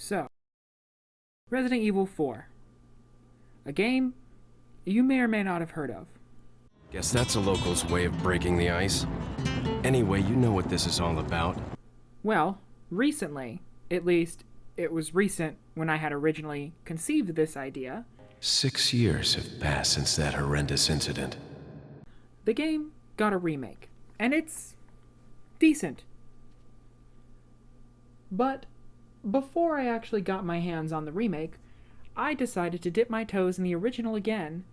So, Resident Evil 4. A game you may or may not have heard of. Guess that's a local's way of breaking the ice. Anyway, you know what this is all about. Well, recently, at least it was recent when I had originally conceived this idea, 6 years have passed since that horrendous incident. the game got a remake, and it's decent. But before I actually got my hands on the remake, I decided to dip my toes in the original again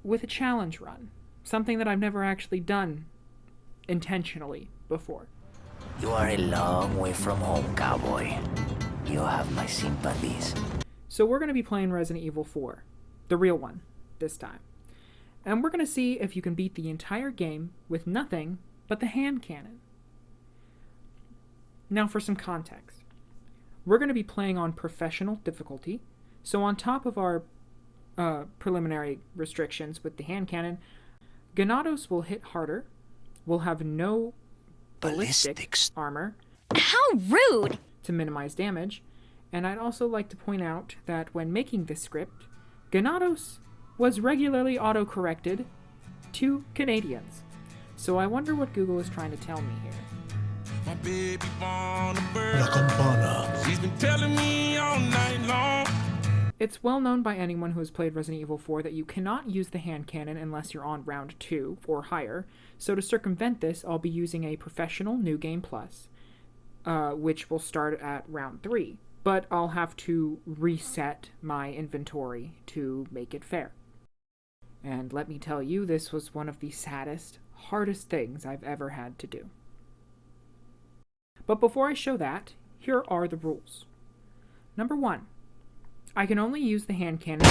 with a challenge run, something that I've never actually done intentionally before. You are a long way from home, cowboy. You have my sympathies. So we're going to be playing Resident Evil 4, the real one, this time. And we're going to see if you can beat the entire game with nothing but the hand cannon. Now for some context. We're going to be playing on professional difficulty, so on top of our preliminary restrictions with the hand cannon, Ganados will hit harder, will have no ballistic armor. How rude! To minimize damage, and I'd also like to point out that when making this script, Ganados was regularly auto-corrected to Canadians. So I wonder what Google is trying to tell me here. My baby born a bird. She's been telling me all night long. It's well known by anyone who has played Resident Evil 4 that you cannot use the hand cannon unless you're on round 2 or higher, so to circumvent this, I'll be using a professional New Game Plus, which will start at round 3, but I'll have to reset my inventory to make it fair. And let me tell you, this was one of the saddest, hardest things I've ever had to do. But before I show that, here are the rules. Number 1. I can only use the hand cannon.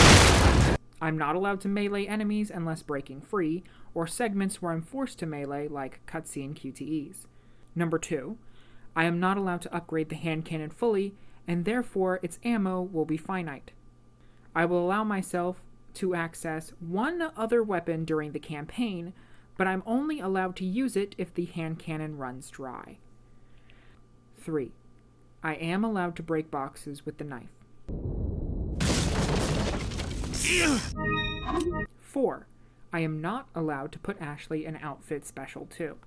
I'm not allowed to melee enemies unless breaking free, or segments where I'm forced to melee like cutscene QTEs. Number 2. I am not allowed to upgrade the hand cannon fully, and therefore its ammo will be finite. I will allow myself to access one other weapon during the campaign, but I'm only allowed to use it if the hand cannon runs dry. 3. I am allowed to break boxes with the knife. 4. I am not allowed to put Ashley in outfit special 2.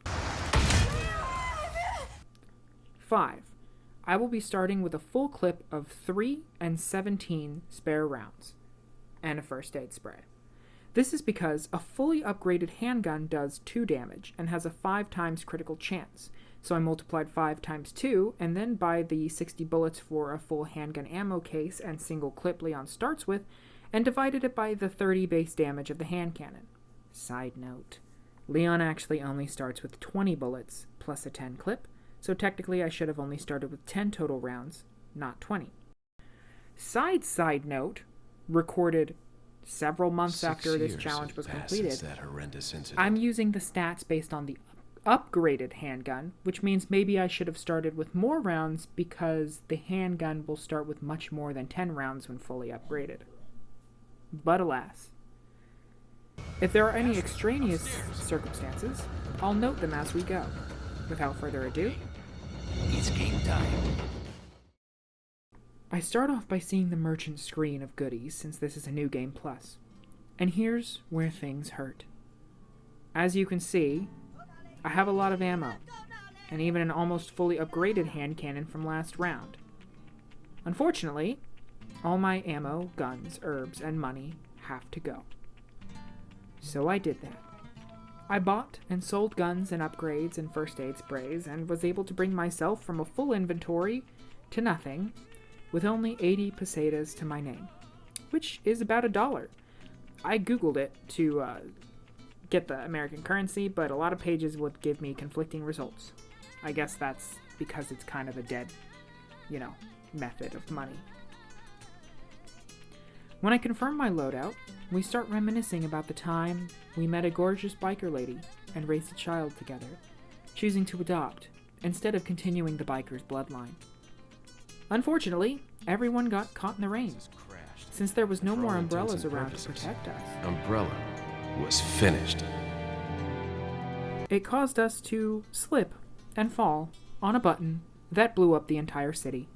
5. I will be starting with a full clip of 3 and 17 spare rounds, and a first aid spray. This is because a fully upgraded handgun does 2 damage and has a 5 times critical chance, so I multiplied 5 times 2 and then buy the 60 bullets for a full handgun ammo case and single clip Leon starts with, and divided it by the 30 base damage of the hand cannon. Side note, Leon actually only starts with 20 bullets plus a 10 clip, so technically I should have only started with 10 total rounds, not 20. Side note, recorded several months after this challenge was completed, I'm using the stats based on the upgraded handgun, which means maybe I should have started with more rounds because the handgun will start with much more than 10 rounds when fully upgraded. But alas. If there are any extraneous circumstances, I'll note them as we go. Without further ado, It's game time. I start off by seeing the merchant screen of goodies since this is a New Game Plus. And here's where things hurt. As you can see, I have a lot of ammo, and even an almost fully upgraded hand cannon from last round. Unfortunately, all my ammo, guns, herbs, and money have to go. So I did that. I bought and sold guns and upgrades and first aid sprays and was able to bring myself from a full inventory to nothing with only 80 pesetas to my name, which is about $1. I googled it to get the American currency, but a lot of pages would give me conflicting results. I guess that's because it's kind of a dead, method of money. When I confirm my loadout, we start reminiscing about the time we met a gorgeous biker lady and raised a child together, choosing to adopt instead of continuing the biker's bloodline. Unfortunately, everyone got caught in the rain, since there was no more umbrellas around to protect us. Umbrella was finished. It caused us to slip and fall on a button that blew up the entire city.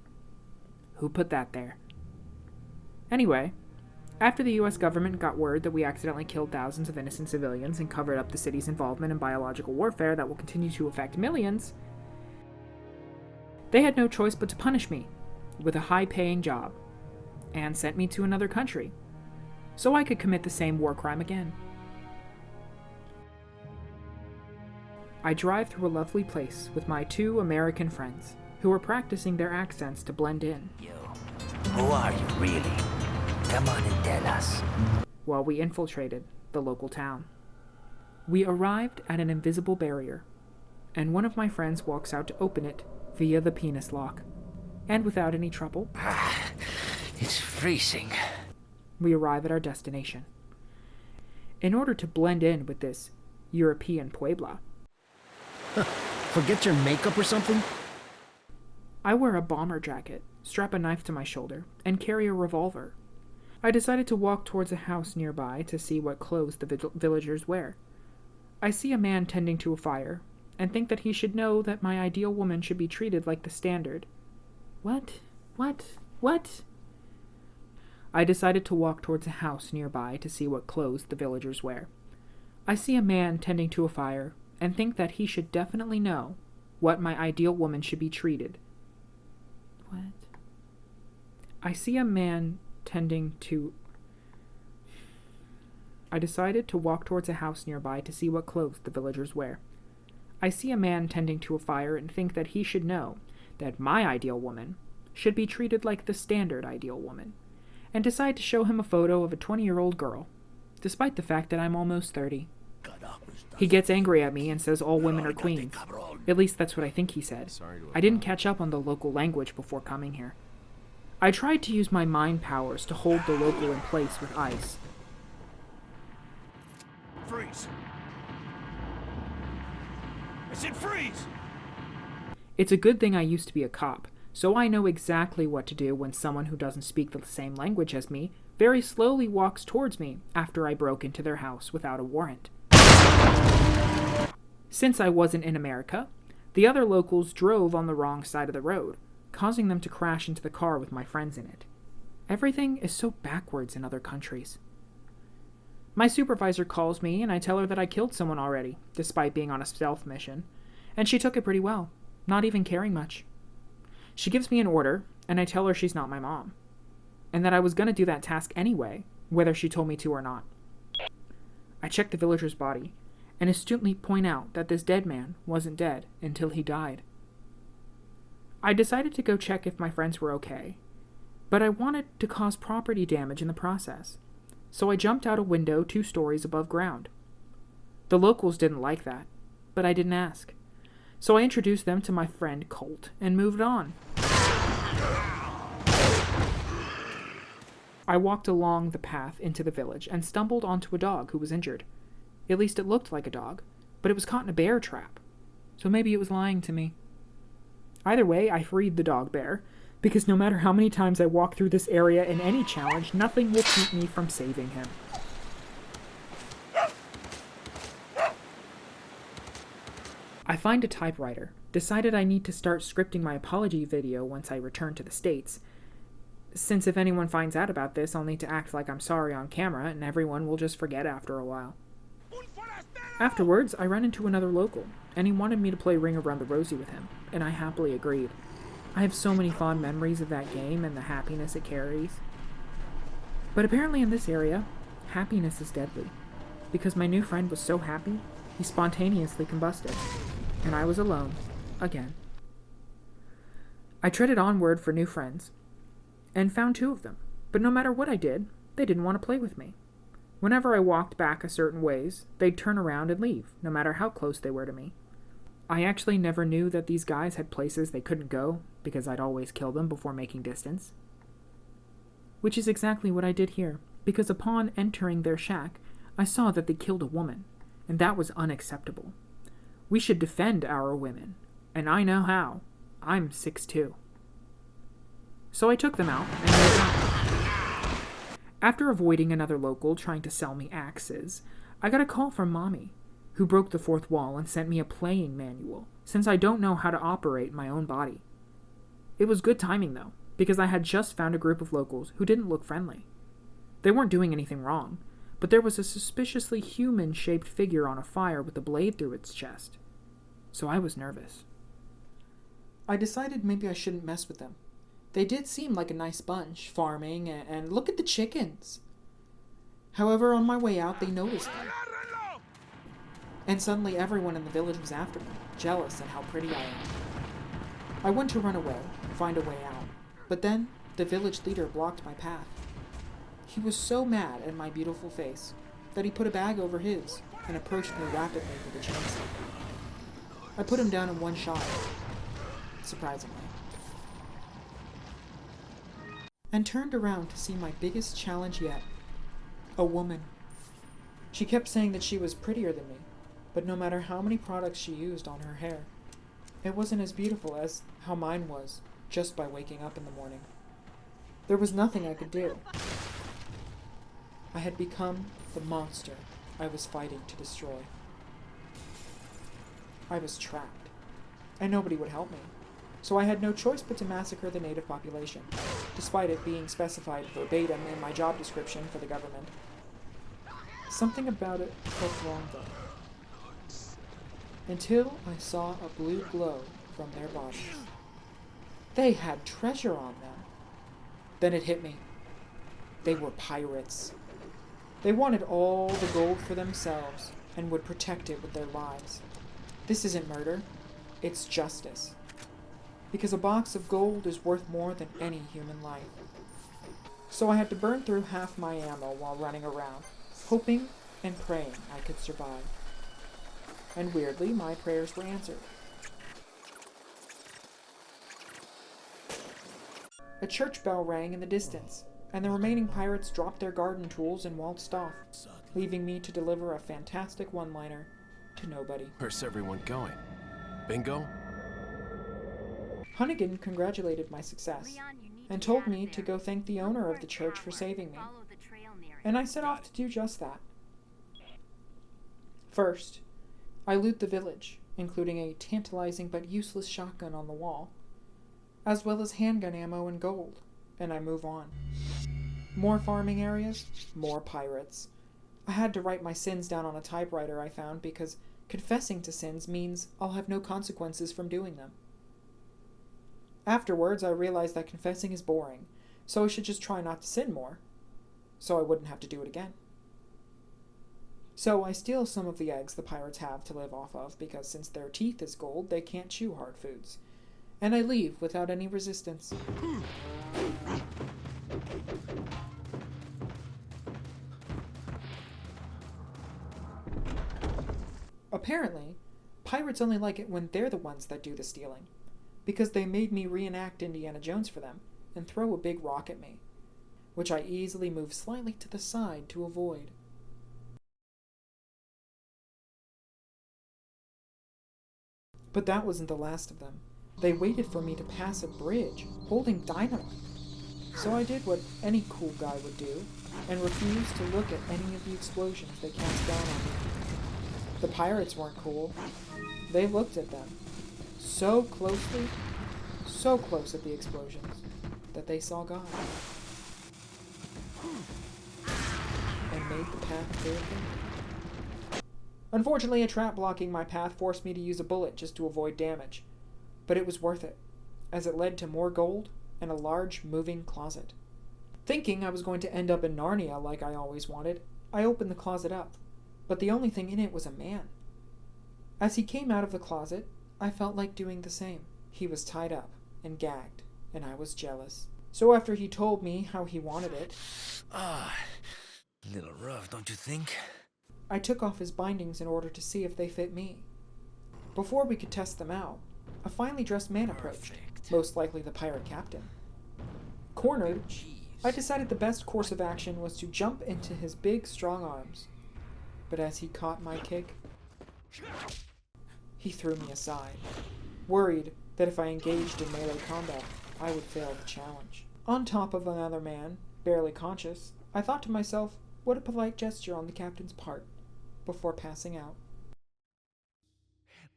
Who put that there? Anyway, after the US government got word that we accidentally killed thousands of innocent civilians and covered up the city's involvement in biological warfare that will continue to affect millions, they had no choice but to punish me with a high-paying job and sent me to another country so I could commit the same war crime again. I drive through a lovely place with my 2 American friends who are practicing their accents to blend in. You. Who are you, really? Come on and tell us. While we infiltrated the local town. We arrived at an invisible barrier, and one of my friends walks out to open it via the penis lock. And without any trouble, It's freezing. we arrive at our destination. In order to blend in with this European Puebla, Forget your makeup or something? I wear a bomber jacket, strap a knife to my shoulder, and carry a revolver. I decided to walk towards a house nearby to see what clothes the villagers wear. I see a man tending to a fire, and think that he should know that my ideal woman should be treated like the standard. What? I decided to walk towards a house nearby to see what clothes the villagers wear. I see a man tending to a fire, and think that he should definitely know what my ideal woman should be treated. What? I see a man tending to... I decided to walk towards a house nearby to see what clothes the villagers wear. I see a man tending to a fire and think that he should know that my ideal woman should be treated like the standard ideal woman, and decide to show him a photo of a 20-year-old girl, despite the fact that I'm almost 30. He gets angry at me and says all women are queens. At least that's what I think he said. I didn't catch up on the local language before coming here. I tried to use my mind powers to hold the local in place with ice. Freeze! I said freeze! It's a good thing I used to be a cop, so I know exactly what to do when someone who doesn't speak the same language as me very slowly walks towards me after I broke into their house without a warrant. Since I wasn't in America, the other locals drove on the wrong side of the road, causing them to crash into the car with my friends in it. Everything is so backwards in other countries. My supervisor calls me and I tell her that I killed someone already, despite being on a stealth mission, and she took it pretty well, not even caring much. She gives me an order, and I tell her she's not my mom, and that I was going to do that task anyway, whether she told me to or not. I check the villager's body, and astutely point out that this dead man wasn't dead until he died. I decided to go check if my friends were okay, but I wanted to cause property damage in the process, so I jumped out a window 2 stories above ground. The locals didn't like that, but I didn't ask, so I introduced them to my friend Colt and moved on. I walked along the path into the village and stumbled onto a dog who was injured. At least it looked like a dog, but it was caught in a bear trap, so maybe it was lying to me. Either way, I freed the dog bear, because no matter how many times I walk through this area in any challenge, nothing will keep me from saving him. I find a typewriter, decided I need to start scripting my apology video once I return to the States, since if anyone finds out about this, I'll need to act like I'm sorry on camera, and everyone will just forget after a while. Afterwards, I ran into another local, and he wanted me to play Ring Around the Rosie with him, and I happily agreed. I have so many fond memories of that game and the happiness it carries. But apparently in this area, happiness is deadly, because my new friend was so happy, he spontaneously combusted, and I was alone, again. I treaded onward for new friends, and found 2 of them, but no matter what I did, they didn't want to play with me. Whenever I walked back a certain ways, they'd turn around and leave, no matter how close they were to me. I actually never knew that these guys had places they couldn't go, because I'd always kill them before making distance. Which is exactly what I did here, because upon entering their shack, I saw that they killed a woman, and that was unacceptable. We should defend our women, and I know how. I'm 6'2". So I took them out and moved on. After avoiding another local trying to sell me axes, I got a call from Mommy, who broke the 4th wall and sent me a playing manual, since I don't know how to operate my own body. It was good timing, though, because I had just found a group of locals who didn't look friendly. They weren't doing anything wrong, but there was a suspiciously human-shaped figure on a fire with a blade through its chest. So I was nervous. I decided maybe I shouldn't mess with them. They did seem like a nice bunch, farming, and look at the chickens. However, on my way out, they noticed me. And suddenly everyone in the village was after me, jealous at how pretty I am. I went to run away, find a way out, but then the village leader blocked my path. He was so mad at my beautiful face that he put a bag over his and approached me rapidly with a chainsaw. I put him down in one shot, surprisingly, and turned around to see my biggest challenge yet. A woman. She kept saying that she was prettier than me, but no matter how many products she used on her hair, it wasn't as beautiful as how mine was just by waking up in the morning. There was nothing I could do. I had become the monster I was fighting to destroy. I was trapped, and nobody would help me, so I had no choice but to massacre the native population, despite it being specified verbatim in my job description for the government. Something about it felt wrong though, until I saw a blue glow from their bodies. They had treasure on them. Then it hit me. They were pirates. They wanted all the gold for themselves and would protect it with their lives. This isn't murder, it's justice. Because a box of gold is worth more than any human life. So I had to burn through half my ammo while running around, hoping and praying I could survive. And weirdly, my prayers were answered. A church bell rang in the distance, and the remaining pirates dropped their garden tools and waltzed off, leaving me to deliver a fantastic one-liner to nobody. Where's everyone going? Bingo? Hunnigan congratulated my success, and told me to go thank the owner of the church for saving me, and I set off to do just that. First, I loot the village, including a tantalizing but useless shotgun on the wall, as well as handgun ammo and gold, and I move on. More farming areas, more pirates. I had to write my sins down on a typewriter I found because confessing to sins means I'll have no consequences from doing them. Afterwards, I realized that confessing is boring, so I should just try not to sin more, so I wouldn't have to do it again. So I steal some of the eggs the pirates have to live off of, because since their teeth is gold, they can't chew hard foods. And I leave without any resistance. Apparently, pirates only like it when they're the ones that do the stealing, because they made me reenact Indiana Jones for them and throw a big rock at me, which I easily moved slightly to the side to avoid. But that wasn't the last of them. They waited for me to pass a bridge, holding dynamite. So I did what any cool guy would do, and refused to look at any of the explosions they cast down on me. The pirates weren't cool. They looked at them, so closely, so close at the explosions, that they saw God. And made the path clear for me. Unfortunately, a trap blocking my path forced me to use a bullet just to avoid damage. But it was worth it, as it led to more gold and a large moving closet. Thinking I was going to end up in Narnia like I always wanted, I opened the closet up, but the only thing in it was a man. As he came out of the closet, I felt like doing the same. He was tied up and gagged, and I was jealous. So after he told me how he wanted it, A little rough, don't you think? I took off his bindings in order to see if they fit me. Before we could test them out, a finely dressed man approached, most likely the pirate captain. Cornered, I decided the best course of action was to jump into his big, strong arms. But as he caught my kick, he threw me aside, worried that if I engaged in melee combat, I would fail the challenge. On top of another man, barely conscious, I thought to myself, what a polite gesture on the captain's part, before passing out.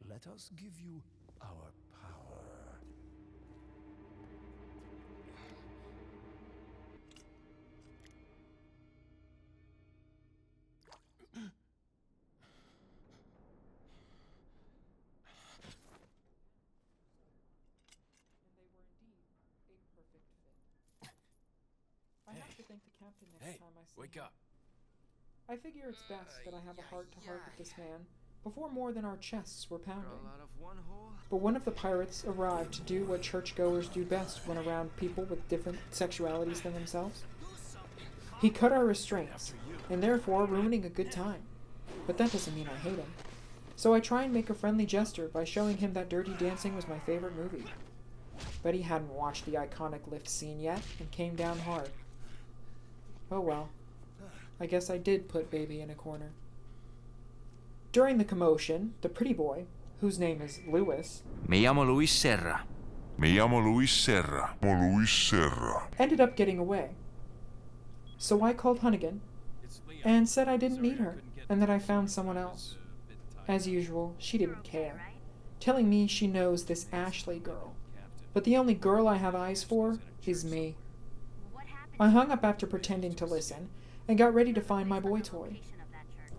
Let us give you our power. thank the captain next Hey, time I see wake him. up. I figure it's best that I have a heart-to-heart with this man before more than our chests were pounding. But one of the pirates arrived to do what churchgoers do best when around people with different sexualities than themselves. He cut our restraints, and therefore ruining a good time. But that doesn't mean I hate him. So I try and make a friendly gesture by showing him that Dirty Dancing was my favorite movie. But he hadn't watched the iconic lift scene yet and came down hard. Oh well. I guess I did put baby in a corner. During the commotion, the pretty boy, whose name is Louis, Me llamo Luis Serra. Me llamo Luis Serra. Luis Serra. ended up getting away. So I called Hunnigan and said I didn't need her and that I found someone else. As usual, she didn't care, telling me she knows this Ashley girl. But the only girl I have eyes for is me. I hung up after pretending to listen and got ready to find my boy toy.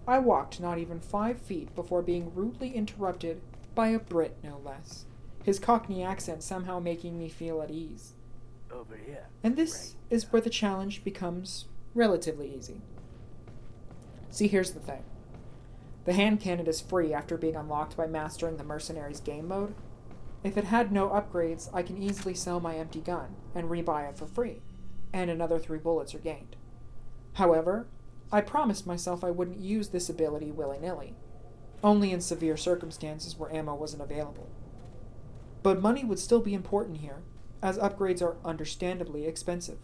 I walked not even 5 feet before being rudely interrupted by a Brit, no less, his Cockney accent somehow making me feel at ease. Over here. And this is where the challenge becomes relatively easy. See, here's the thing. The Handcannon is free after being unlocked by mastering the Mercenaries game mode. If it had no upgrades, I can easily sell my empty gun and rebuy it for free, and another 3 bullets are gained. However, I promised myself I wouldn't use this ability willy-nilly, only in severe circumstances where ammo wasn't available. But money would still be important here, as upgrades are understandably expensive.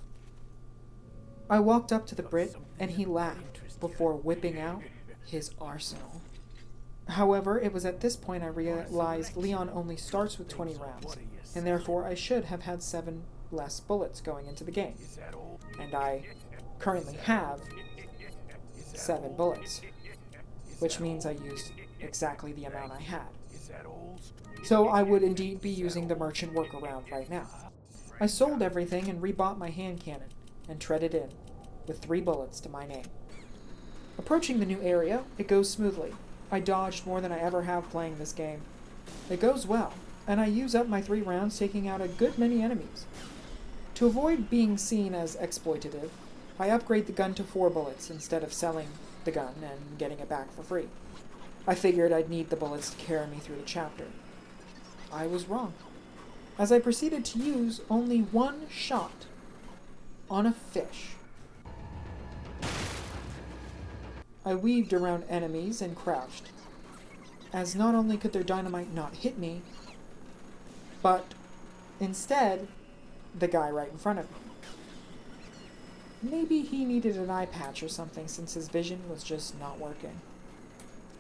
I walked up to the Brit, and he laughed before whipping out his arsenal. However, it was at this point I realized Leon only starts with 20 rounds, and therefore I should have had 7 less bullets going into the game. And I currently have 7 bullets, which means I used exactly the amount I had. So I would indeed be using the merchant workaround right now. I sold everything and rebought my hand cannon, and treaded in, with 3 bullets to my name. Approaching the new area, it goes smoothly. I dodged more than I ever have playing this game. It goes well, and I use up my 3 rounds taking out a good many enemies. To avoid being seen as exploitative, I upgrade the gun to 4 bullets instead of selling the gun and getting it back for free. I figured I'd need the bullets to carry me through the chapter. I was wrong, as I proceeded to use only 1 shot on a fish. I weaved around enemies and crouched, as not only could their dynamite not hit me, but instead, the guy right in front of me. Maybe he needed an eye patch or something since his vision was just not working.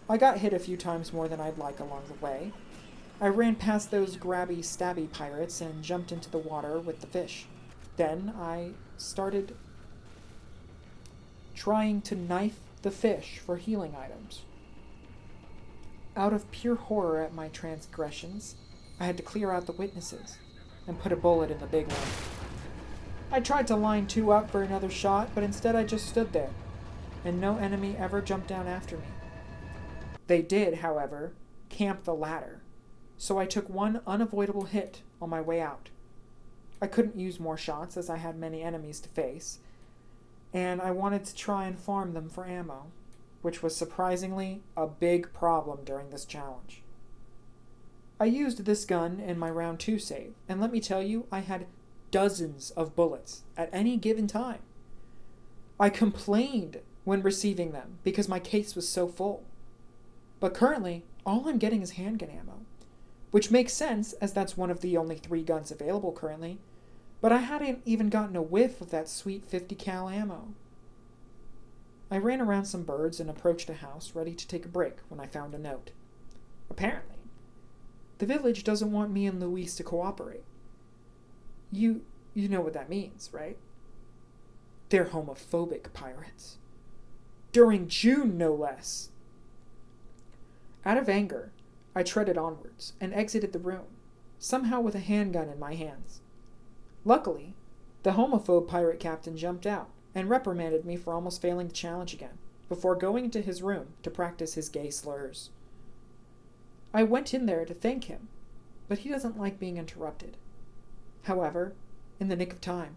I got hit a few times more than I'd like along the way. I ran past those grabby, stabby pirates and jumped into the water with the fish. Then I started trying to knife the fish for healing items. Out of pure horror at my transgressions, I had to clear out the witnesses and put a bullet in the big one. I tried to line 2 up for another shot, but instead I just stood there, and no enemy ever jumped down after me. They did, however, camp the ladder, so I took 1 unavoidable hit on my way out. I couldn't use more shots as I had many enemies to face, and I wanted to try and farm them for ammo, which was surprisingly a big problem during this challenge. I used this gun in my round 2 save, and let me tell you, I had dozens of bullets at any given time. I complained when receiving them because my case was so full. But currently, all I'm getting is handgun ammo, which makes sense as that's one of the only 3 guns available currently, but I hadn't even gotten a whiff of that sweet 50 cal ammo. I ran around some birds and approached a house ready to take a break when I found a note. Apparently, the village doesn't want me and Luis to cooperate. You know what that means, right? They're homophobic pirates. During June, no less. Out of anger, I treaded onwards and exited the room, somehow with a handgun in my hands. Luckily, the homophobe pirate captain jumped out and reprimanded me for almost failing the challenge again, before going into his room to practice his gay slurs. I went in there to thank him, but he doesn't like being interrupted. However, in the nick of time,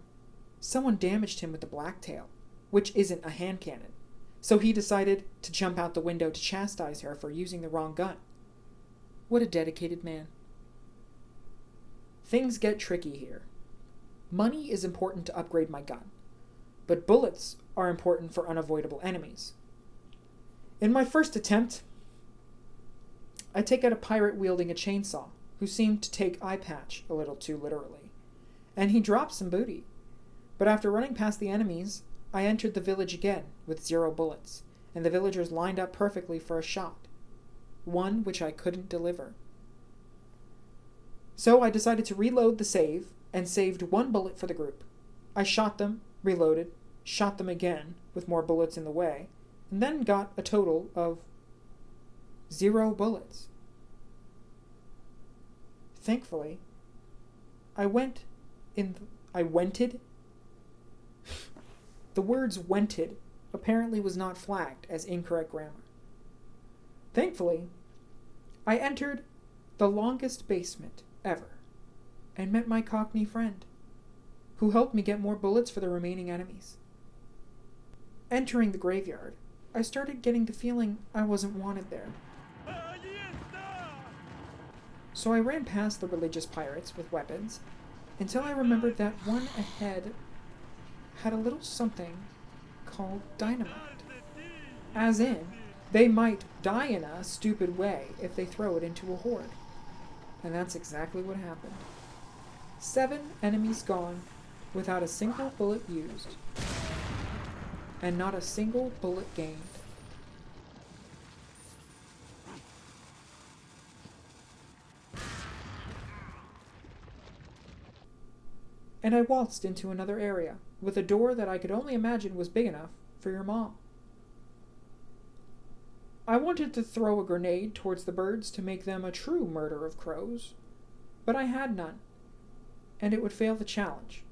someone damaged him with the blacktail, which isn't a hand cannon, so he decided to jump out the window to chastise her for using the wrong gun. What a dedicated man. Things get tricky here. Money is important to upgrade my gun, but bullets are important for unavoidable enemies. In my first attempt, I take out a pirate wielding a chainsaw, who seemed to take eye patch a little too literally, and he dropped some booty. But after running past the enemies, I entered the village again with 0 bullets, and the villagers lined up perfectly for a shot, one which I couldn't deliver. So I decided to reload the save, and saved 1 bullet for the group. I shot them, reloaded, shot them again with more bullets in the way, and then got a total of 0 bullets. Thankfully, I wented. The words wented apparently was not flagged as incorrect grammar. Thankfully, I entered the longest basement ever and met my Cockney friend, who helped me get more bullets for the remaining enemies. Entering the graveyard, I started getting the feeling I wasn't wanted there. So I ran past the religious pirates with weapons until I remembered that one ahead had a little something called dynamite. As in, they might die in a stupid way if they throw it into a horde. And that's exactly what happened. 7 enemies gone without a single bullet used, and not a single bullet gained. And I waltzed into another area, with a door that I could only imagine was big enough for your mom. I wanted to throw a grenade towards the birds to make them a true murder of crows, but I had none, and it would fail the challenge,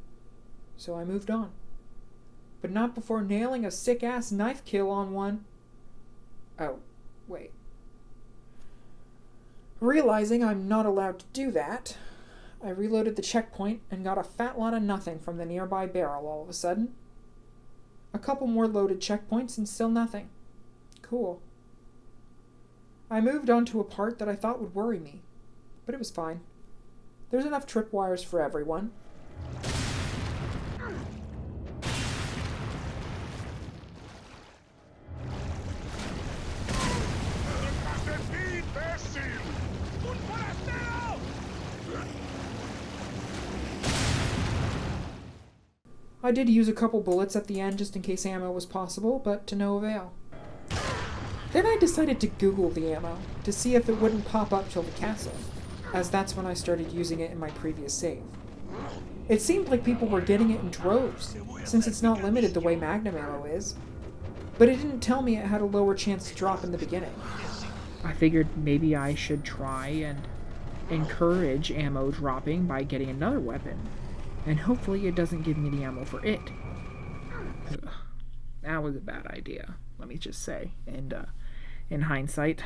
so I moved on. But not before nailing a sick-ass knife kill on one. Oh, wait. Realizing I'm not allowed to do that, I reloaded the checkpoint and got a fat lot of nothing from the nearby barrel all of a sudden. A couple more loaded checkpoints and still nothing. Cool. I moved on to a part that I thought would worry me, but it was fine. There's enough tripwires for everyone. I did use a couple bullets at the end just in case ammo was possible, but to no avail. Then I decided to Google the ammo to see if it wouldn't pop up till the castle, as that's when I started using it in my previous save. It seemed like people were getting it in droves, since it's not limited the way Magnum ammo is, but it didn't tell me it had a lower chance to drop in the beginning. I figured maybe I should try and encourage ammo dropping by getting another weapon, and hopefully it doesn't give me the ammo for it. Ugh, that was a bad idea, let me just say, and in hindsight.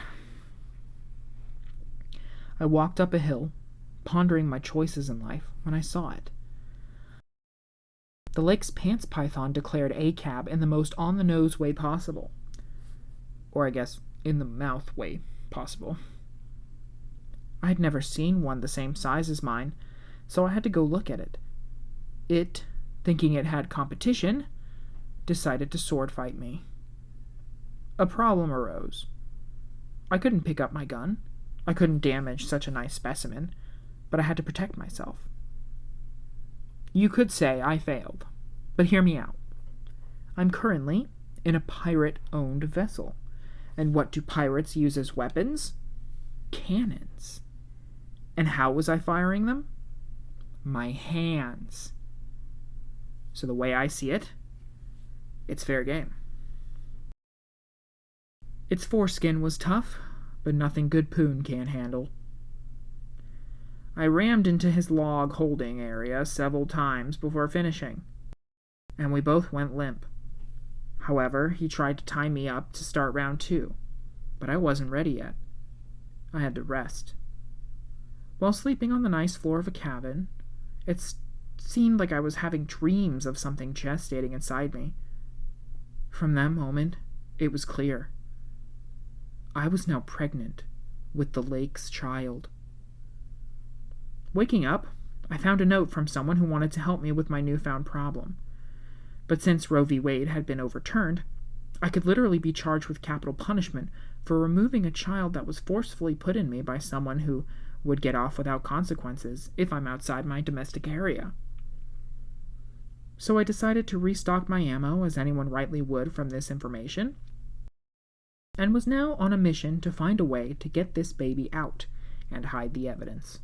I walked up a hill, pondering my choices in life, when I saw it. The lake's pants python declared ACAB in the most on-the-nose way possible. Or I guess, in the mouth way possible. I'd never seen one the same size as mine, so I had to go look at it. It, thinking it had competition, decided to sword fight me. A problem arose. I couldn't pick up my gun. I couldn't damage such a nice specimen, but I had to protect myself. You could say I failed, but hear me out. I'm currently in a pirate-owned vessel, and what do pirates use as weapons? Cannons. And how was I firing them? My hands. So the way I see it, it's fair game. Its foreskin was tough, but nothing good Poon can't handle. I rammed into his log holding area several times before finishing, and we both went limp. However, he tried to tie me up to start round 2, but I wasn't ready yet. I had to rest. While sleeping on the nice floor of a cabin, it seemed like I was having dreams of something gestating inside me. From that moment, it was clear. I was now pregnant with the lake's child. Waking up, I found a note from someone who wanted to help me with my newfound problem. But since Roe v. Wade had been overturned, I could literally be charged with capital punishment for removing a child that was forcefully put in me by someone who would get off without consequences if I'm outside my domestic area. So I decided to restock my ammo, as anyone rightly would from this information, and was now on a mission to find a way to get this baby out and hide the evidence.